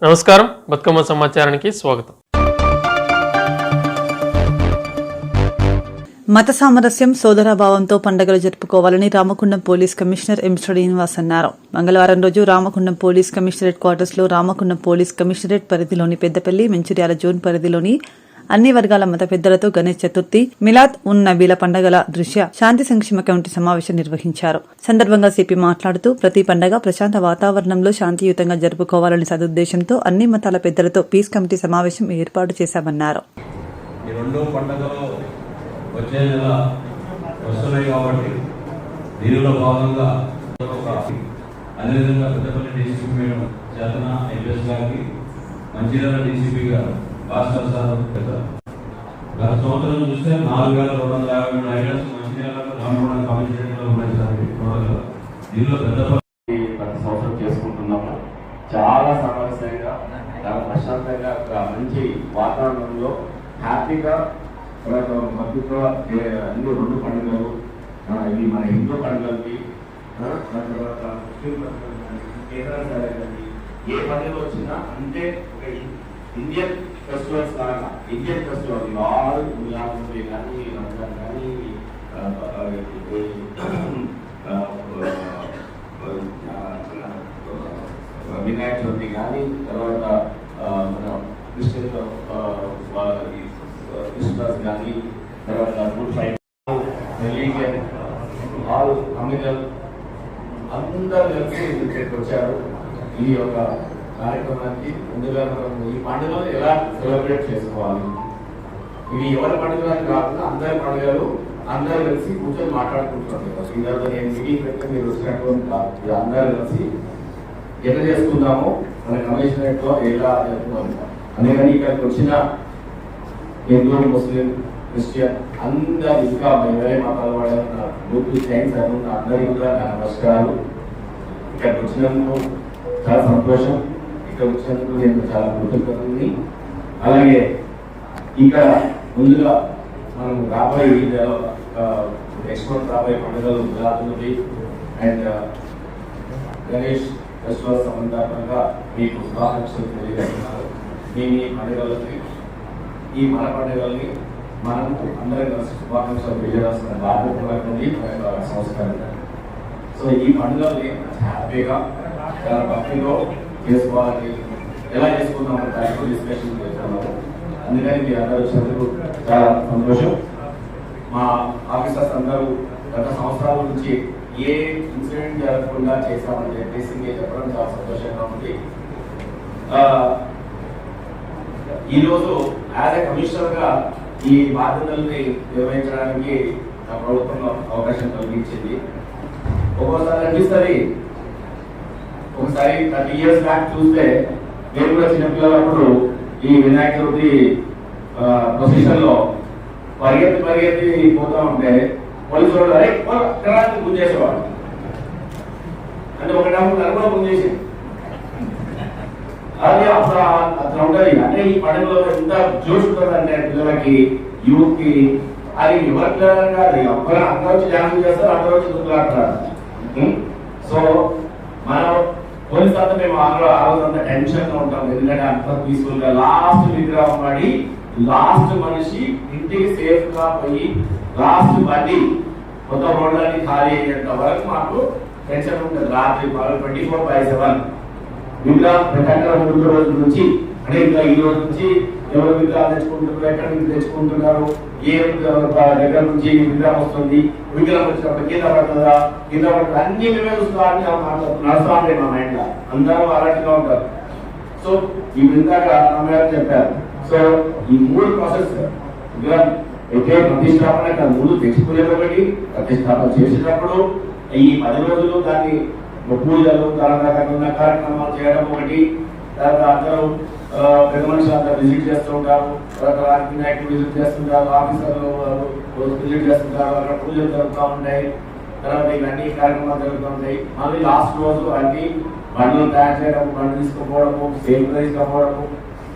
నమస్కారం, బతుకమ్మ సమాచారానికి స్వాగతం. మత సామరస్యం, సోదరభావంతో పండుగలు జరుపుకోవాలని Ramagundam police commissioner M Srinivas అన్నారు. మంగళవారం రోజు రామగుండం పోలీస్ కమిషనరేట్ క్వార్టర్స్ లో రామగుండం పోలీస్ కమిషనరేట్ పరిధిలోని పెద్దపల్లి, మంచిర్యాల జోన్ పరిధిలోని అన్ని వర్గాల మత పెద్దలతో గణేష్ చతుర్థి, మిలాద్ ఉన్ నబీల పండుగల దృష్ట్యా శాంతి సంక్షేమ కమిటీ సమావేశం నిర్వహించారు. సందర్భంగా సిపి మాట్లాడుతూ ప్రతి పండుగ ప్రశాంత వాతావరణంలో శాంతియుతంగా జరుపుకోవాలని సదుద్దేశంతో అన్ని మతాల పెద్దలతో పీస్ కమిటీ సమావేశం ఏర్పాటు చేశామన్నారు. వచ్చే నెల వస్తున్నాయి కాబట్టి దీనిలో భాగంగా అదేవిధంగా పెద్దపల్లి డీసీపీ మేడం చేతన ఐపీఎస్ గారికి, మంచిర్యాల డీసీపీ గారు భాస్కర్ సార్ గత సంవత్సరం చూస్తే 4,253 ఐటమ్స్ మంచిర్యాలలో రామగుండం కమిషనరేట్లో ఉన్నాయి సార్. దీనిలో పెద్దపల్లి ప్రతి సంవత్సరం చేసుకుంటున్నాము. చాలా సామరస్యంగా, చాలా ప్రశాంతంగా, మంచి వాతావరణంలో హ్యాపీగా మధ్యలో అన్ని 2 పండుగలు ఇవి మన హిందూ పండుగలకి, తర్వాత ముస్లిం పండుగలు కానీ, కేరళ సరే కానీ, ఏ పండుగ వచ్చినా అంటే ఒక ఇండియన్ ఫెస్టివల్స్ లాగా ఇండియన్ ఫెస్టివల్ ఆల్ మిలాదున్నబి కానీ, రంజాన్ కానీ, వినాయక చవితి కానీ, తర్వాత మన క్రిస్టియన్ క్రిస్మస్ కానీ, తర్వాత good Friday, religion all communal అందరూ కలిసి ఇక్కడికి వచ్చారు. ఈ యొక్క కార్యక్రమానికి ముందుగా మనం ఈ పండుగలు ఎలా సెలబ్రేట్ చేసుకోవాలి, ఇవి ఎవరి పండుగలు కాకుండా అందరి పండుగలు అందరూ కలిసి కూర్చొని మాట్లాడుకుంటున్నారు. ఈ తర్వాత నేను మీటింగ్ పెడితే మీరు వచ్చినటువంటి కాదు, అందరూ కలిసి ఎట్లా చేసుకుందామో మన కమిషనరేట్లో ఎలా జరుపుకుందాం. అందుకని ఇక్కడికి వచ్చిన హిందూ, ముస్లిం, క్రిస్టియన్ అందరూ ఇంకా వేరే మతాల వాళ్ళు గ్రూప్ థ్యాంక్స్ అనుకున్న అందరికీ కూడా నా నమస్కారాలు. ఇక్కడికి వచ్చినందుకు చాలా సంతోషం. ఇక్కడ వచ్చినందుకు నేను చాలా కృతజ్ఞతని. అలాగే ఇక్కడ ముందుగా మనం రాబోయే నెక్స్ట్ మంత్ రాబోయే పండుగలు మిలాదున్నబి అండ్ గణేష్ ఫెస్టివల్ సందర్భంగా మీకు శుభాకాంక్షలు తెలియజేస్తున్నారు. మేము ఈ పండుగలకి, ఈ మన పండుగల్ని మనం అందరం కలిసి శుభాకాంక్షలు తెలియజేస్తున్న బాధ్యత సంస్కారం. సో ఈ పండుగల్ని హ్యాపీగా, చాలా భక్తిలో చేసుకోవాలని, ఎలా చేసుకుందామని దాంట్లో డిస్కషన్ చేస్తున్నాము. అందుకని మీ అందరూ వచ్చినందుకు చాలా సంతోషం. మా ఆఫీసర్స్ అందరూ గత సంవత్సరాల నుంచి ఏ ఇన్సిడెంట్ జరగకుండా చేశామని చెప్పేసి మీరు చెప్పడం చాలా సంతోషంగా ఉంది. ఈరోజు యాజ్ ఏ కమిషనర్గా ఈ బాధ్యతల్ని నిర్వహించడానికి నా ప్రభుత్వం అవకాశం కల్పించింది. ఒక్కోసారి అనిపిస్తుంది, ఒకసారి 30 years బ్యాక్ చూస్తే నేను కూడా చిన్నపిల్లలప్పుడు ఈ వినాయక చవితి ప్రొసెషన్ లో పరిగెత్తి పోతా ఉంటే పోలీసు వాళ్ళు అరే గుంజ చేసేవాడు. అంటే ఒకటప్పుడు నలుగురు గుంజ చేసి అది అప్పుడు అట్లా ఉంటుంది. అంటే ఈ పండుగలో ఎంత జోష్ ఉంటుందంటే పిల్లలకి, యూత్ కి, అది ఎవరి పిల్లలని కాదు, ఎవరు అందరూ వచ్చి డ్యాన్స్ చేస్తారు, అందరూ వచ్చి దుక్కులాడతారు. సో మనం పోలీసు అంతా మేము ఆ రోజు అంతా టెన్షన్ గా ఉంటాం. ఎందుకంటే అంత పీస్ఫుల్ గా లాస్ట్ విగ్రహం పడి లాస్ట్ మనిషి ఇంటికి సేఫ్ గా పోయి లాస్ట్ బండి మొత్తం రోడ్లన్నీ ఖాళీ అయ్యేంత వరకు మాకు టెన్షన్ ఉంటుంది. రాత్రి 24/7 విగ్రహం పెట్టాక ముందు రోజు నుంచి, అంటే ఇంకా ఈ రోజు నుంచి ఎవరు విగ్రహాలు తెచ్చుకుంటున్నారు, ఎక్కడి నుంచి తెచ్చుకుంటున్నారు, ఏ దగ్గర నుంచి విగ్రహం వస్తుంది, విగ్రహం వచ్చినప్పుడు కింద పడుతుందా, కింద పడుతుంది, అన్ని మేమే చూసుకోవాలని నడుస్తా ఉంటాయి మా మైండ్ లో. అందరూ అలర్ట్గా ఉంటారు. సో ఈ విధంగా అమ్మగారు చెప్పారు. సో ఈ 3 ప్రాసెస్ విగ్రహం అయితే ప్రతిష్టాపన ముందు తెచ్చుకునేది ఒకటి, ప్రతిష్టాపన చేసేటప్పుడు ఈ 10 రోజులు దాన్ని పూజలు, తర్వాత ఉన్న కార్యక్రమాలు చేయడం ఒకటి, తర్వాత అందరూ పెద్ద మనుషులు అందరూ విజిట్ చేస్తూ ఉంటారు, తర్వాత వినాయకుడు విజిట్ చేస్తుంటారు, ఆఫీసర్లు విజిట్ చేస్తుంటారు, అక్కడ పూజలు జరుగుతూ ఉంటాయి, తర్వాత ఇవన్నీ కార్యక్రమాలు జరుగుతూ ఉంటాయి. మళ్ళీ లాస్ట్ రోజు అన్ని బండ్లు తయారు చేయడం, బండ్లు తీసుకుపోవడము, సేఫ్ తీసుకుపోవడము.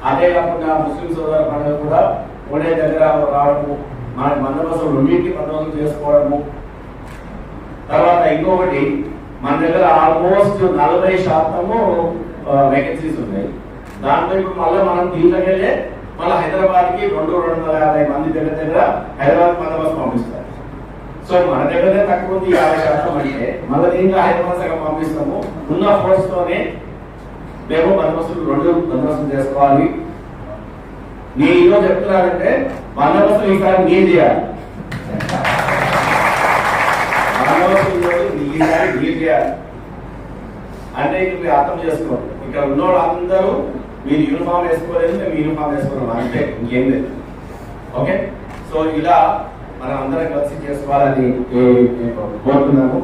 అదే కాకుండా ముస్లిం సోదర పండుగ కూడా ఒకటే దగ్గర రావడము, మన బందోబస్తు 2 బందోబస్తు చేసుకోవడము. తర్వాత ఇంకొకటి, మన దగ్గర ఆల్మోస్ట్ 40% వేకెన్సీస్ ఉన్నాయి. దాంట్లో ఇప్పుడు మళ్ళీ మనం దీంట్లోకెళ్ళే మళ్ళీ హైదరాబాద్కి 250 మంది దగ్గర హైదరాబాద్ బందోబస్తు పంపిస్తారు. సో మన దగ్గరనే తక్కువ ఉంది 50% అంటే మళ్ళీ దీంట్లో హైదరాబాద్ సగం పంపిస్తాము. ఉన్న ఫోర్స్ తోనే మేము బందోబస్తులు 2 బందోబస్తులు చేసుకోవాలి. నేను ఈరోజు చెప్తున్నానంటే బందోబస్తులు ఈసారి నేను చేయాలి. అంటే మీరు అర్థం చేసుకోండి, ఇక్కడ ఉన్న వాళ్ళందరూ మీరు యూనిఫామ్ వేసుకోలేదు, మేము యూనిఫామ్ వేసుకున్నాం అంటే ఇంకేం లేదు. ఓకే, సో ఇలా మనం అందరం కలిసి చేసుకోవాలని కోరుతున్నాము.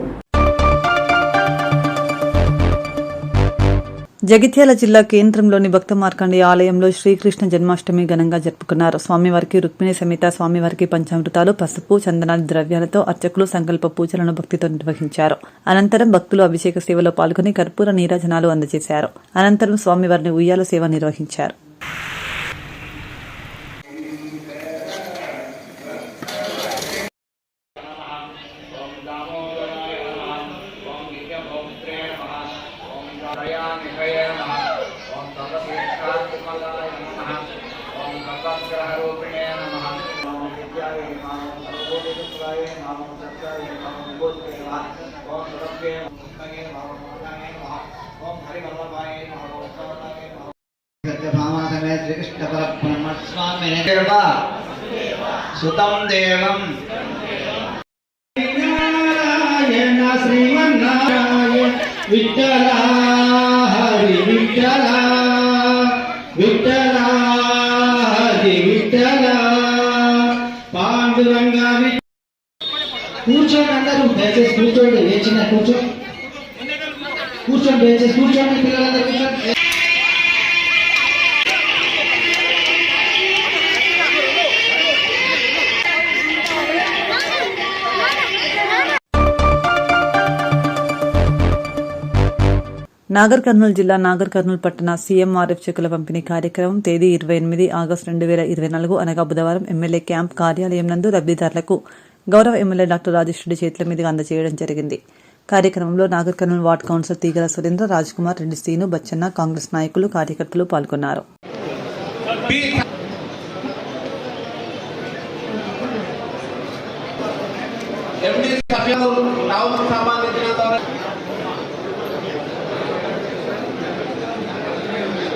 జగిత్యాల జిల్లా కేంద్రంలోని భక్త మార్కండి ఆలయంలో శ్రీకృష్ణ జన్మాష్టమి ఘనంగా జరుపుకున్నారు. స్వామివారికి రుక్మిణి సమేత స్వామివారికి పంచామృతాలు, పసుపు, చందనాది ద్రవ్యాలతో అర్చకులు సంకల్ప పూజలను భక్తితో నిర్వహించారు. అనంతరం భక్తులు అభిషేక సేవలో పాల్గొని కర్పూర నీరాజనాలు అందజేశారు. అనంతరం స్వామివారిని ఉయ్యాల సేవ నిర్వహించారు. సుతం దేవం శ్రీమన్నారాయణ విఠల హరి విఠల విఠల హరి విఠల పాండురంగ. కూర్చోండి, అందరూ దయచేసి కూర్చోండి. ఏ చిన్న కూర్చోండి, దయచేసి కూర్చోండి పిల్లలందరూ కూర్చోండి. నాగర్ కర్నూలు జిల్లా నాగర్ కర్నూలు పట్టణ సీఎంఆర్ఎఫ్ చెక్కుల పంపిణీ కార్యక్రమం తేదీ 28 ఆగస్టు 2024 అనగా బుధవారం ఎమ్మెల్యే క్యాంప్ కార్యాలయం నందు లబ్ధిదారులకు గౌరవ ఎమ్మెల్యే డాక్టర్ రాజేష్ రెడ్డి చేతుల మీదుగా అందజేయడం జరిగింది. కార్యక్రమంలో నాగర్ కర్నూలు వార్డు కౌన్సిలర్ తీగల సురేంద్ర, రాజ్ కుమార్ రెడ్డి, శ్రీను, బచ్చన్న, కాంగ్రెస్ నాయకులు, కార్యకర్తలు పాల్గొన్నారు.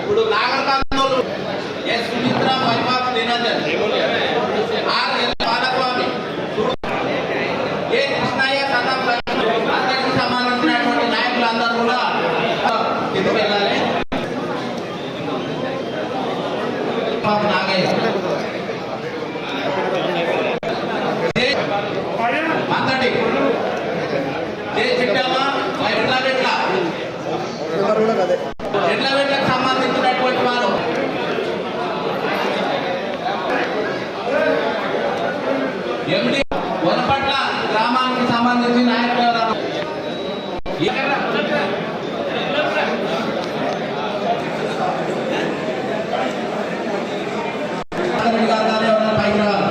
ఇప్పుడు నాగర్ కర్నూలు ఎస్ సుమిత్ర పరిపాలన Niranjan R L Balaswamy A Krishnaiah Saddam అందరికి సంబంధించినటువంటి నాయకులందరూ కూడా ఎందుకు వెళ్ళాలి. నాగయ్య అంతటి జే చిట్టమ్మ ఎడ్లబెట్లకు సంబంధించినటువంటి వారు ఎండి వనపట్ల గ్రామానికి సంబంధించిన నాయకులు పైకి రావాలి.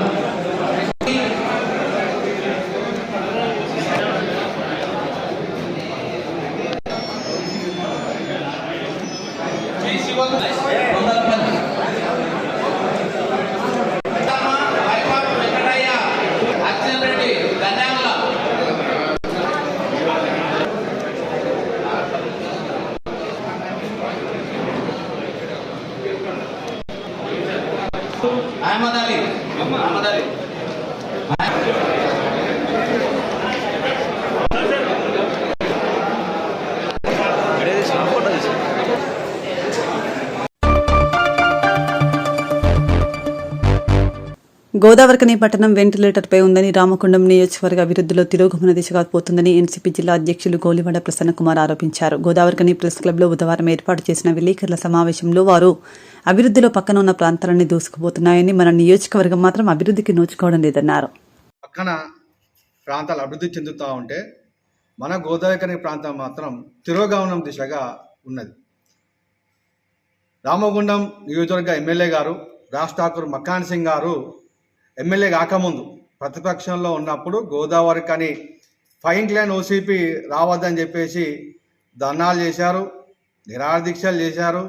అహ్మద్ అలీ గోదావరికని పట్టణం వెంటిలేటర్పై ఉందని, రామకుండం నియోజకవర్గ అభివృద్ధిలో తిరోగమన దిశగా పోతుందని ఎన్సీపీ జిల్లా అధ్యక్షులు గోలివాడ ప్రసన్నకుమార్ ఆరోపించారు. గోదావరికని ప్రెస్ క్లబ్లో బుధవారం ఏర్పాటు చేసిన విలేకరుల సమావేశంలో వారు అభివృద్ధిలో పక్కన ఉన్న ప్రాంతాలన్నీ దూసుకుపోతున్నాయని, మన నియోజకవర్గం మాత్రం అభివృద్ధికి నోచుకోవడం లేదన్నారు. పక్కన ప్రాంతాలు అభివృద్ధి చెందుతూ ఉంటే మన గోదావరికని ప్రాంతం మాత్రం తిరోగమనం దిశగా ఉన్నది. రామగుండం నియోజకవర్గ ఎమ్మెల్యే గారు రాజ్ ఠాకూర్ మక్కాన్ సింగ్ గారు ఎమ్మెల్యే కాకముందు ప్రతిపక్షంలో ఉన్నప్పుడు గోదావరికని ఫైన్ లైన్ ఓసీపీ రావద్దని చెప్పేసి ధర్నాలు చేశారు, నిరాహార దీక్షలు చేశారు,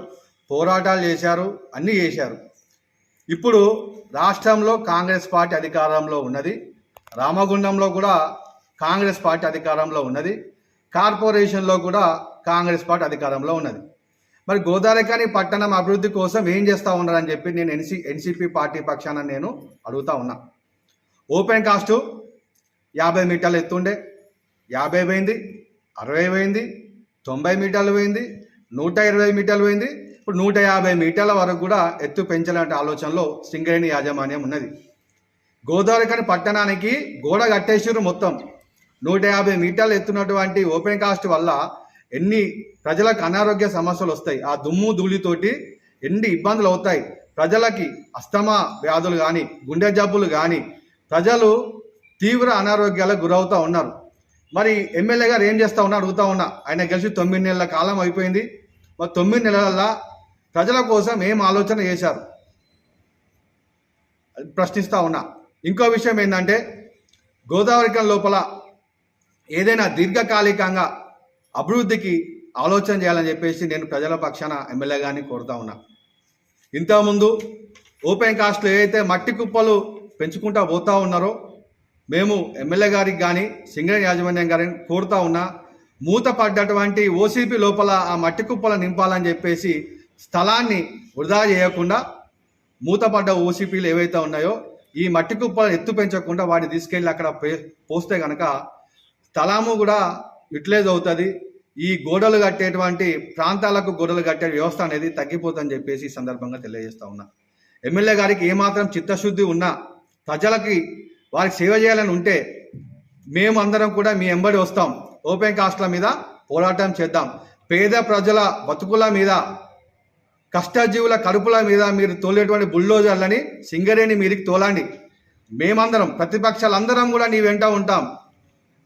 పోరాటాలు చేశారు, అన్నీ చేశారు. ఇప్పుడు రాష్ట్రంలో కాంగ్రెస్ పార్టీ అధికారంలో ఉన్నది, రామగుండంలో కూడా కాంగ్రెస్ పార్టీ అధికారంలో ఉన్నది, కార్పొరేషన్లో కూడా కాంగ్రెస్ పార్టీ అధికారంలో ఉన్నది. మరి గోదావరిఖని పట్టణం అభివృద్ధి కోసం ఏం చేస్తూ ఉన్నారని చెప్పి నేను ఎన్సీపీ పార్టీ పక్షాన నేను అడుగుతా ఉన్నా. ఓపెన్ కాస్టు 50 మీటర్లు ఎత్తుండే 50 పోయింది, 60 పోయింది, 90 మీటర్లు పోయింది, 120 మీటర్లు పోయింది. ఇప్పుడు 150 మీటర్ల వరకు కూడా ఎత్తు పెంచాలంటే ఆలోచనలో సింగరేణి యాజమాన్యం ఉన్నది. గోదావరిఖని పట్టణానికి గోడ కట్టేసారు. మొత్తం 150 మీటర్లు ఎత్తున్నటువంటి ఓపెన్ కాస్ట్ వల్ల ఎన్ని ప్రజలకు అనారోగ్య సమస్యలు వస్తాయి, ఆ దుమ్ము ధూళితోటి ఎన్ని ఇబ్బందులు అవుతాయి ప్రజలకి. అస్తమా వ్యాధులు కానీ, గుండె జబ్బులు కానీ, ప్రజలు తీవ్ర అనారోగ్యాలకు గురవుతూ ఉన్నారు. మరి ఎమ్మెల్యే గారు ఏం చేస్తూ ఉన్నా అడుగుతా ఉన్నా. ఆయన గెలిచి 9 నెలల కాలం అయిపోయింది. మరి 9 నెలల ప్రజల కోసం ఏం ఆలోచన చేశారు ప్రశ్నిస్తూ ఉన్నా. ఇంకో విషయం ఏంటంటే, గోదావరిఖని లోపల ఏదైనా దీర్ఘకాలికంగా అభివృద్ధికి ఆలోచన చేయాలని చెప్పేసి నేను ప్రజల పక్షాన ఎమ్మెల్యే గారిని కోరుతా ఉన్నా. ఇంతకుముందు ఓపెన్ కాస్ట్లో ఏదైతే మట్టి కుప్పలు పెంచుకుంటూ పోతూ ఉన్నారో, మేము ఎమ్మెల్యే గారికి కానీ సింగరేణి యాజమాన్యం గారిని కోరుతా ఉన్నా, మూత పడ్డటువంటి ఓసీపీ లోపల ఆ మట్టి కుప్పలు నింపాలని చెప్పేసి స్థలాన్ని వృధా చేయకుండా మూతపడ్డ ఓసీపీలు ఏవైతే ఉన్నాయో ఈ మట్టి కుప్పలు ఎత్తు పెంచకుండా వాటిని తీసుకెళ్ళి అక్కడ పోస్తే కనుక స్థలము కూడా యూటిలైజ్ అవుతుంది. ఈ గోడలు కట్టేటువంటి ప్రాంతాలకు గోడలు కట్టే వ్యవస్థ అనేది తగ్గిపోతుందని చెప్పేసి ఈ సందర్భంగా తెలియజేస్తా ఉన్నా. ఎమ్మెల్యే గారికి ఏమాత్రం చిత్తశుద్ధి ఉన్నా, ప్రజలకి వారికి సేవ చేయాలని ఉంటే మేము అందరం కూడా మీ ఎంబడి వస్తాం. ఓపెన్ కాస్ట్ల మీద పోరాటం చేద్దాం. పేద ప్రజల బతుకుల మీద, కష్టజీవుల కడుపుల మీద మీరు తోలేటువంటి బుల్డోజర్లని సింగరేణి మీరికి తోలండి. మేమందరం ప్రతిపక్షాలందరం కూడా నీ వెంట ఉంటాం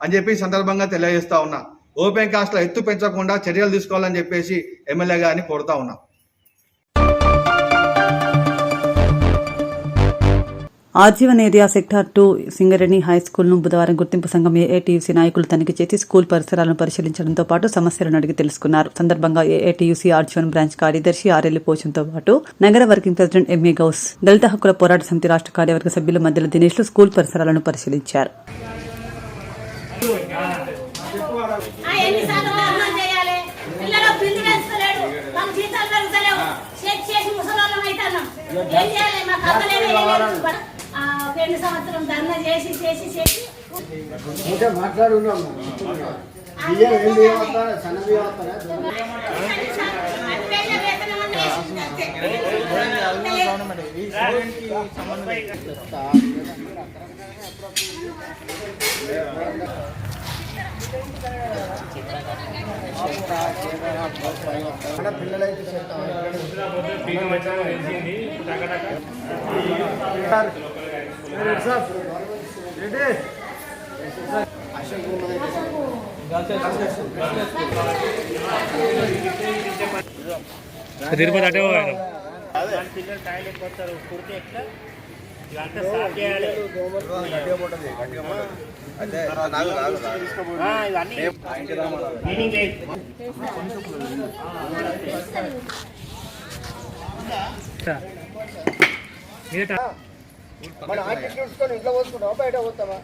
అని చెప్పి సందర్భంగా తెలియజేస్తా ఉన్నా. ఓపెన్ కాస్ట్లో ఎత్తు పెంచకుండా చర్యలు తీసుకోవాలని చెప్పేసి ఎమ్మెల్యే గారిని కోరుతా ఉన్నా. ఆజీవన్ ఏరియా సెక్టార్ 2 సింగరేణి హై స్కూల్ను బుధవారం గుర్తింపు సంఘం ఏఐటీయూసీ నాయకులు తనిఖీ చేసి స్కూల్ పరిసరాలను పరిశీలించడంతో పాటు సమస్యలను అడిగి తెలుసుకున్నారు. సందర్భంగా ఏఐటీయూసీ ఆర్జీవన్ బ్రాంచ్ కార్యదర్శి ఆర్ఎల్ పోచంతో పాటు నగర వర్కింగ్ ప్రెసిడెంట్ ఎంఏ గౌస్, దళిత హక్కుల పోరాట సమితి రాష్ట్ర కార్యవర్గ సభ్యులు మధ్యల దినేష్లు స్కూల్ పరిసరాలను పరిశీలించారు. రెండు సంవత్సరం ధర్నా చేసి చేసి చేసి మాట్లాడున్నాము. పిల్లలైతే తిరుపతి అటే పిల్లలు టాయిలెట్ పోతారు కుడితే ఎట్లా ఇవంతా సాఫ్ చేయాలి. ఇవన్నీ మన ఆర్టీ చూసుకొని ఇంట్లో పోసుకుంటావా బయట పోతావా?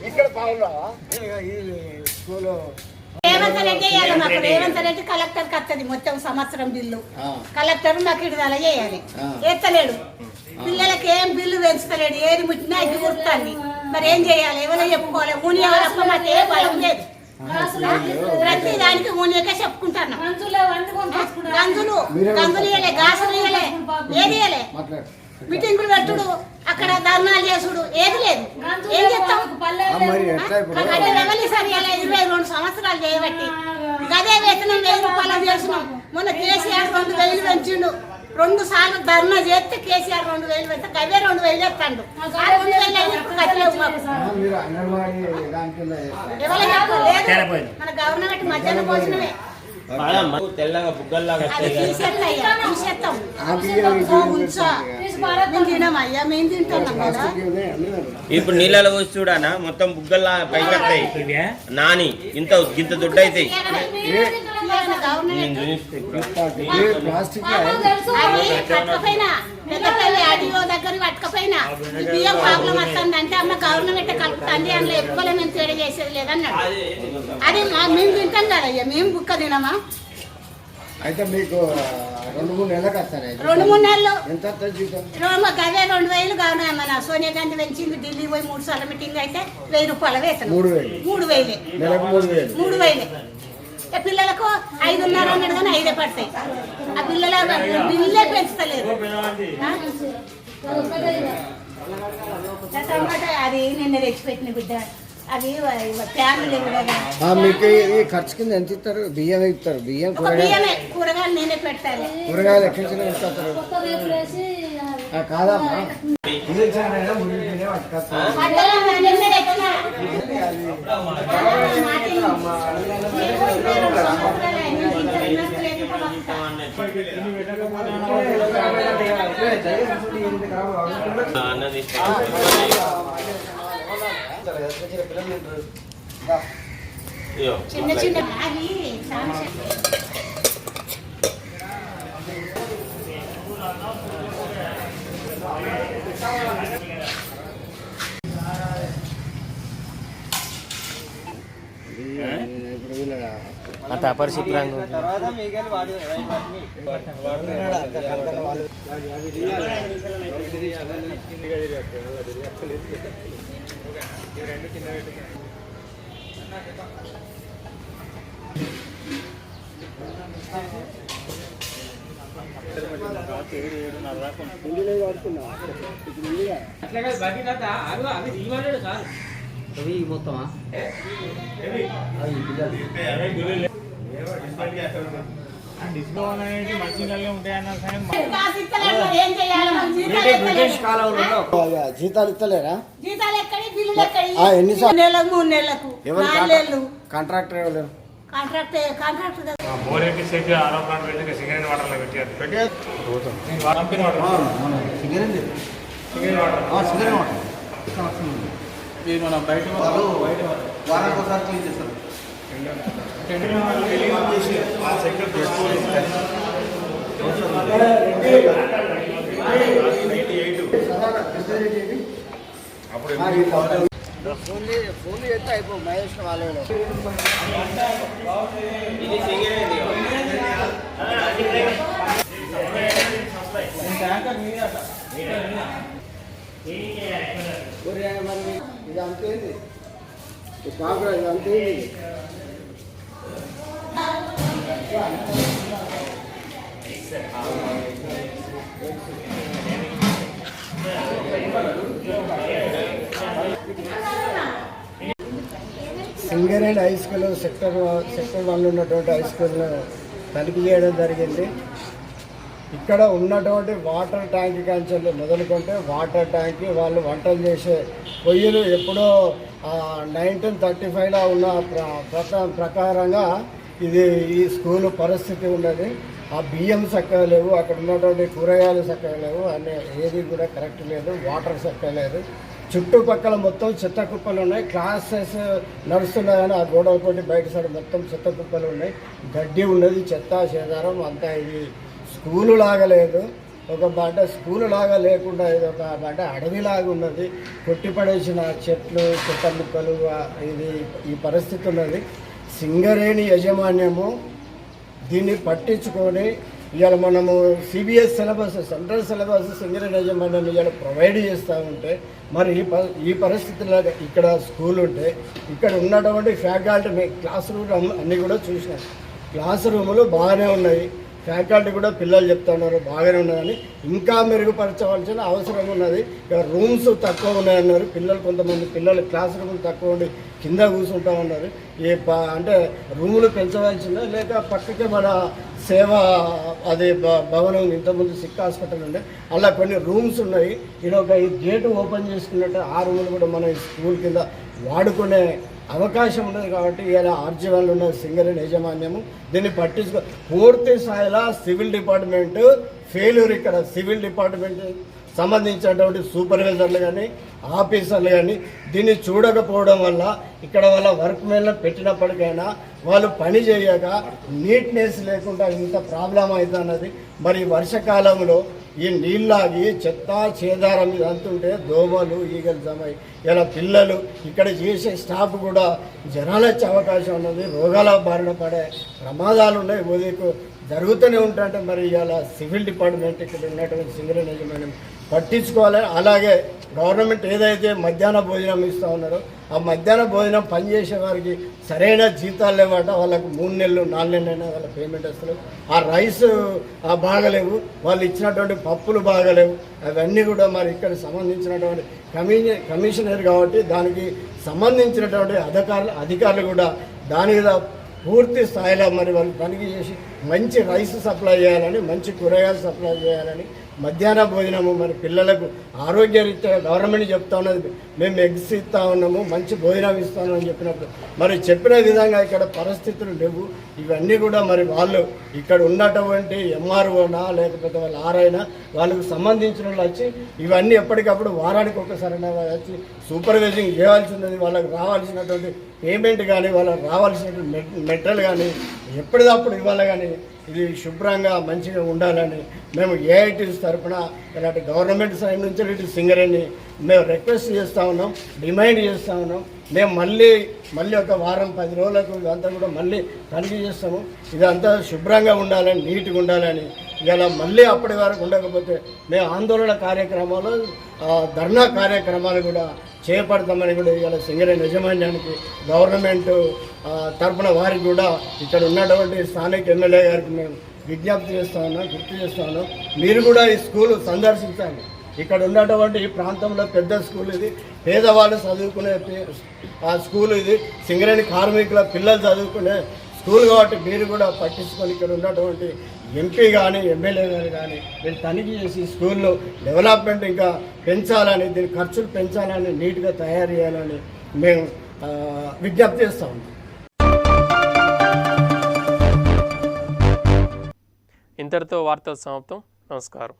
ఇక్కడ పావులు రావా? స్కూలు రేవంత్ రెడ్డి చేయాలి. మాకు రేవంత్ రెడ్డి కలెక్టర్కి వస్తుంది మొత్తం సంవత్సరం బిల్లు. కలెక్టర్ మాకు విడుదల చేయాలి. ఎత్తలేడు. పిల్లలకి ఏం బిల్లు పెంచుతలేడు. ఏది ముట్టినా ఇది కుడుతుంది. మరి ఏం చేయాలి? ఎవరో చెప్పుకోవాలి. ఊని ఎవరప్ప మాకు ఏ బలం లేదు. ప్రతి దానికి ఊనికే చెప్పుకుంటాను. గంజులు ఇవ్వలే, గాసులు ఇవ్వలే, ఏది ఇవ్వలే. మీటింగులు పెట్టుడు, అక్కడ ధర్నాలు చేసుడు ఏది లేదు. ఏం చెప్తాం? సరి 22 సంవత్సరాలు చేయబట్టి గదే వేతనం 1000 రూపాయలు చేసినాం. మొన్న కేసీఆర్ 2000 పెంచిండు. 2 సార్లు ధర్నా చేస్తే కేసీఆర్ 2000 పెంచే గదే 2000 చెప్తాడు. 2000 ఇప్పుడు కట్టలేవు మాకు. ఎవరు చెప్పలేదు. మన గవర్నమెంట్ మధ్యాహ్నం భోజనమే తెల్లగా బుగ్గల్లాగా ఇప్పుడు నీళ్ళలో పోసి చూడానా మొత్తం బుగ్గల్లా పైకి వస్తాయి. నాని ఇంత దుడ్డు అవుతాయి. ప్లాస్టిక్ అది పట్టకపోయినా పెద్దపల్లి ఆడియో దగ్గర పట్టకపోయినా ఈ బియ్యం ప్రాబ్లం వస్తుంది అంటే అమ్మ గవర్నమెంట్ కలుపుతుంది అందులో ఎక్కువ మేము తేడా చేసేది లేదన్నాడు. అది మేము తింటాం కదయ్యా, మేము బుక్క తినమా. అయితే మీకు 2-3 నెలలకు వస్తాయి. 2-3 నెలలు ఎంత వస్తుంది జీతం? గదే 2000 కావునా మన సోనియా గాంధీ పెంచింది. ఢిల్లీ పోయి 3 సార్లు మీటింగ్ అయితే 1000 రూపాయల వేతనం. 3000 నెలకు 3000. 3000 పిల్లలకు 5.5 అన్నాడు కానీ 5 పడతాయి. ఆ పిల్లల బిల్లే పెంచుతలేదు. టమాటా అది నిన్న తెచ్చిపెట్టిన బిడ్డ అది ఫ్యామిలీ మీకు ఈ ఖర్చు కింద ఎంత ఇస్తారు? బియ్యం ఇస్తారు. బియ్యం బియ్యమే కూరగాయలు నేనే పెట్టాలి. కూరగాయలు ఎక్కడ ఇస్తారు కాదమ్మా. చిన్న చిన్న అవి అంత అపరిశుభ్రంగా మొత్తమా బ్రిటిష్ కాలంలో జీతాలు ఇస్తలేరా? జీతాలు ఎక్కడి బిల్లులు ఎక్కడి? ఎన్ని 3 నెలలకు 4 నెలలకు కాంట్రాక్టర్ ఎవరు? కాంట్రాక్టర్ బోరేకి సెట్ ఆరోపణ పెట్టి సిగరెట్ వాటర్లో పెట్టారు. కంపెనీ వాటర్ మన బయట వారానికి ఒకసారి క్లీన్ చేస్తారు. ఫోన్ చేస్తే అయిపో మహేష్ వాళ్ళు ఇది అంతేంది కాకురా, ఇది అంతేంది. సింగరేణి హై స్కూల్ సెక్టర్ 1 ఉన్నటువంటి హై స్కూల్ను తనిఖీ చేయడం జరిగింది. ఇక్కడ ఉన్నటువంటి వాటర్ ట్యాంక్ కాంచెల్లి మొదలుకుంటే వాటర్ ట్యాంక్ వాళ్ళు వంటలు చేసే పొయ్యిలు ఎప్పుడో 1935లో ఉన్న ప్రకారంగా ఇది ఈ స్కూలు పరిస్థితి ఉన్నది. ఆ బియ్యం చక్కగా లేవు, అక్కడ ఉన్నటువంటి కూరగాయలు చక్కగా లేవు, అనే ఏది కూడా కరెక్ట్ లేదు. వాటర్ చక్కగా లేదు. చుట్టుపక్కల మొత్తం చెత్త కుప్పలు ఉన్నాయి. క్లాసెస్ నడుస్తున్నాయని ఆ గోడలతోటి బయట సైడ్ మొత్తం చెత్త కుప్పలు ఉన్నాయి. గడ్డి ఉన్నది, చెత్త చేదారం అంతా. ఇది స్కూలు లాగా లేదు, ఒక మాట స్కూలు లాగా లేకుండా ఇది ఒక మాట అడవిలాగా ఉన్నది. కొట్టిపడేసిన చెట్లు, చెత్త ముక్కలు, ఇది ఈ పరిస్థితి ఉన్నది. సింగరేణి యాజమాన్యము దీన్ని పట్టించుకొని ఇవాళ మనము CBS syllabus, central syllabus Singareni యాజమాన్యం ఇవాళ ప్రొవైడ్ చేస్తూ ఉంటే మరి ఈ పరిస్థితుల్లో ఇక్కడ స్కూల్ ఉంటే ఇక్కడ ఉన్నటువంటి ఫ్యాకల్టీ క్లాస్ రూమ్ అన్నీ కూడా చూసినాం. క్లాస్ రూములు బాగానే ఉన్నాయి, ఫ్యాకల్టీ కూడా పిల్లలు చెప్తా ఉన్నారు బాగానే ఉన్నదని. ఇంకా మెరుగుపరచవలసిన అవసరం ఉన్నది. రూమ్స్ తక్కువ ఉన్నాయన్నారు పిల్లలు, కొంతమంది పిల్లలు క్లాస్ రూములు తక్కువ ఉండి కింద కూర్చుంటా ఉన్నారు. అంటే రూములు పెంచవలసిందే, లేక పక్కకే మన సేవ అదే భవనం ఇంతకుముందు సిక్ హాస్పిటల్ ఉండే అలా కొన్ని రూమ్స్ ఉన్నాయి. ఇది ఒక గేటు ఓపెన్ చేసుకున్నట్టు ఆ రూములు కూడా మన స్కూల్ కింద వాడుకునే అవకాశం ఉన్నది. కాబట్టి ఇలా ఆర్జీవన్లు ఉన్న సింగరేణి యాజమాన్యము దీన్ని పట్టించుకో. పూర్తి స్థాయిలో సివిల్ డిపార్ట్మెంట్ ఫెయిల్యూర్. ఇక్కడ సివిల్ డిపార్ట్మెంట్ సంబంధించినటువంటి సూపర్వైజర్లు కానీ ఆఫీసర్లు కానీ దీన్ని చూడకపోవడం వల్ల ఇక్కడ వాళ్ళ వర్క్ మెన్లను పెట్టినప్పటికైనా వాళ్ళు పని చేయక నీట్నెస్ లేకుండా ఇంత ప్రాబ్లం అవుతున్నది. మరి వర్షాకాలంలో ఈ నీళ్ళాగి చెత్త చేదారం మీద అంతుంటే దోమలు ఈగలు జమై ఇలా పిల్లలు ఇక్కడ చేసే స్టాఫ్ కూడా జ్వరాలు వచ్చే అవకాశం ఉన్నది, రోగాల బారిన పడే ప్రమాదాలు ఉన్నాయి, ఉదయకు జరుగుతూనే ఉంటాయంటే మరి ఇలా సివిల్ డిపార్ట్మెంట్ ఇక్కడ ఉన్నటువంటి సింగరేణి యాజమాన్యం పట్టించుకోవాలి. అలాగే గవర్నమెంట్ ఏదైతే మధ్యాహ్న భోజనం ఇస్తూ ఉన్నారో ఆ మధ్యాహ్న భోజనం పనిచేసే వారికి సరైన జీతాలు లేవట, వాళ్ళకు 3 నెలలు 4 నెలలైనా వాళ్ళ పేమెంట్ వస్తలేవు, ఆ రైస్ బాగలేవు, వాళ్ళు ఇచ్చినటువంటి పప్పులు బాగలేవు, అవన్నీ కూడా మరి ఇక్కడ సంబంధించినటువంటి కమిషనర్ కాబట్టి దానికి సంబంధించినటువంటి అధికారులు కూడా దాని మీద పూర్తి స్థాయిలో మరి వాళ్ళు తనిఖీ చేసి మంచి రైస్ సప్లై చేయాలని, మంచి కూరగాయలు సప్లై చేయాలని, మధ్యాహ్న భోజనము మరి పిల్లలకు ఆరోగ్యరీత్యా గవర్నమెంట్ చెప్తా ఉన్నది, మేము ఎగ్స్ ఇస్తూ ఉన్నాము, మంచి భోజనం ఇస్తాము అని చెప్పినప్పుడు మరి చెప్పిన విధంగా ఇక్కడ పరిస్థితులు లేవు. ఇవన్నీ కూడా మరి వాళ్ళు ఇక్కడ ఉన్నటువంటి ఎంఆర్ఓనా లేకపోతే వాళ్ళ ఆర్ఐనా వాళ్ళకు సంబంధించిన వాళ్ళు వచ్చి ఇవన్నీ ఎప్పటికప్పుడు వారానికి ఒకసారి వచ్చి సూపర్వైజింగ్ చేయాల్సినది, వాళ్ళకి రావాల్సినటువంటి పేమెంట్ కానీ వాళ్ళకి రావాల్సినటువంటి మెటీరియల్ కానీ ఎప్పటికప్పుడు ఇవ్వాలి. కానీ ఇది శుభ్రంగా మంచిగా ఉండాలని మేము ఏఐటీస్ తరఫున ఇలాంటి గవర్నమెంట్ సైడ్ నుంచి ఇటు సింగరేణి మేము రిక్వెస్ట్ చేస్తూ ఉన్నాం, డిమాండ్ చేస్తూ ఉన్నాం. మేము మళ్ళీ ఒక వారం 10 రోజులకు ఇదంతా కూడా మళ్ళీ తనిఖీ చేస్తాము. ఇదంతా శుభ్రంగా ఉండాలని, నీట్గా ఉండాలని. ఇలా మళ్ళీ అప్పటి వరకు ఉండకపోతే మేము ఆందోళన కార్యక్రమాలు, ధర్నా కార్యక్రమాలు కూడా చేపడతామని కూడా ఇలా సింగరేణి యాజమాన్యానికి గవర్నమెంట్ తరఫున వారికి కూడా ఇక్కడ ఉన్నటువంటి స్థానిక ఎమ్మెల్యే గారికి మేము విజ్ఞప్తి చేస్తూ ఉన్నాం, గుర్తు చేస్తూ ఉన్నాం. మీరు కూడా ఈ స్కూల్ సందర్శించండి. ఇక్కడ ఉన్నటువంటి ఈ ప్రాంతంలో పెద్ద స్కూల్ ఇది, పేదవాళ్ళు చదువుకునే ఆ స్కూల్ ఇది, సింగరేణి కార్మికుల పిల్లలు చదువుకునే స్కూల్ కాబట్టి మీరు కూడా పట్టించుకొని ఇక్కడ ఉన్నటువంటి ఎంపీ కానీ ఎమ్మెల్యే గారు కానీ మీరు తనిఖీ చేసి స్కూల్లో డెవలప్మెంట్ ఇంకా పెంచాలని, దీని ఖర్చులు పెంచాలని, నీట్గా తయారు చేయాలని మేము విజ్ఞప్తి చేస్తూ ఉన్నాం. ఇంతటితో వార్తలు సమాప్తం. నమస్కారం.